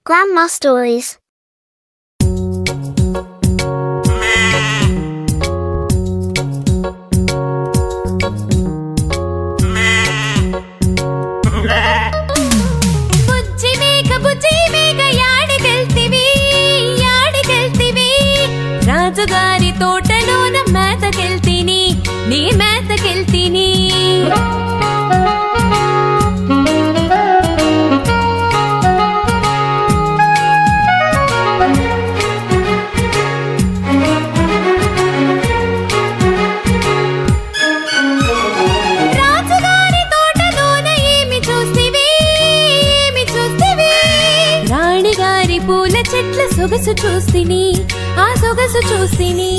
Grandma Stories. రాజుగారి తోటలోన మేతకెళ్తిని, నీ మేతకెళ్తిని. రాజుగారి తోటలోన ఏమి చూస్తివి, ఏమి చూస్తివి? రాణిగారి పూల చెట్ల సొగసు చూస్తిని, ఆ సొగసు చూస్తిని.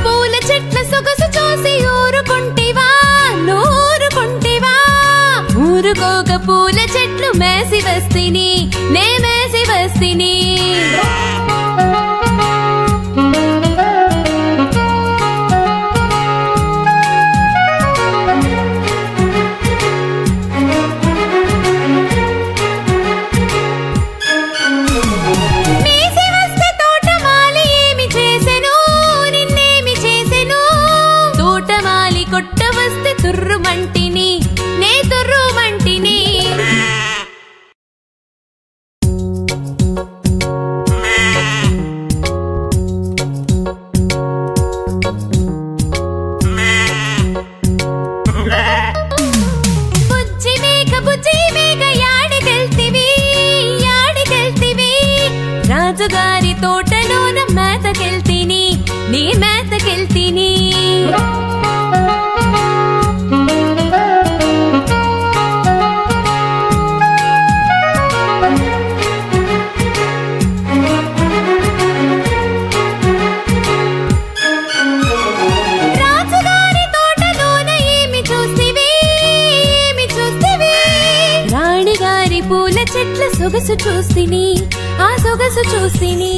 పూల చెట్ల సొగసు చూసి ఊరుకుంటివా, నూరుకుంటివా? ఊరుకోక పూల చెట్లు మేసి వస్తిని, నే మేసి వస్తిని. కొట్టవస్తే తుర్రుమంటిని, నే తుర్రుమంటిని. బుజ్జి మేక యాడికెళ్తివి, యాడికెళ్తివి? రాజుగారి తోటలోన మేతకెళ్తిని, నీ మేతకెళ్తిని. పూల చెట్ల సొగసు చూస్తిని, ఆ సొగసు చూస్తిని.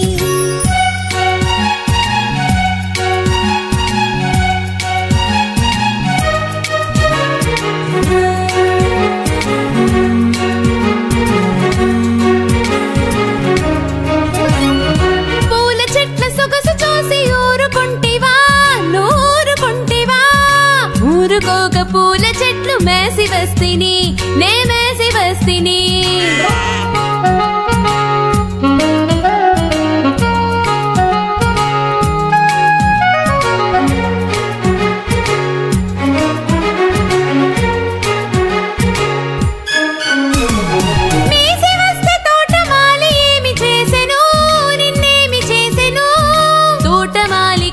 పూల చెట్ల సొగసు చూసి ఊరుకుంటివా, నూరుకుంటివా? ఊరుకోక పూల చెట్లు మేసి వస్తిని, నే మేసి వస్తిని.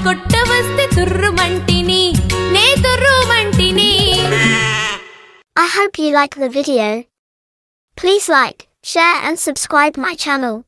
కొట్టవస్తే తుర్రుమంటిని, నే తుర్రుమంటిని. I hope you like the video. Please like, share and subscribe my channel.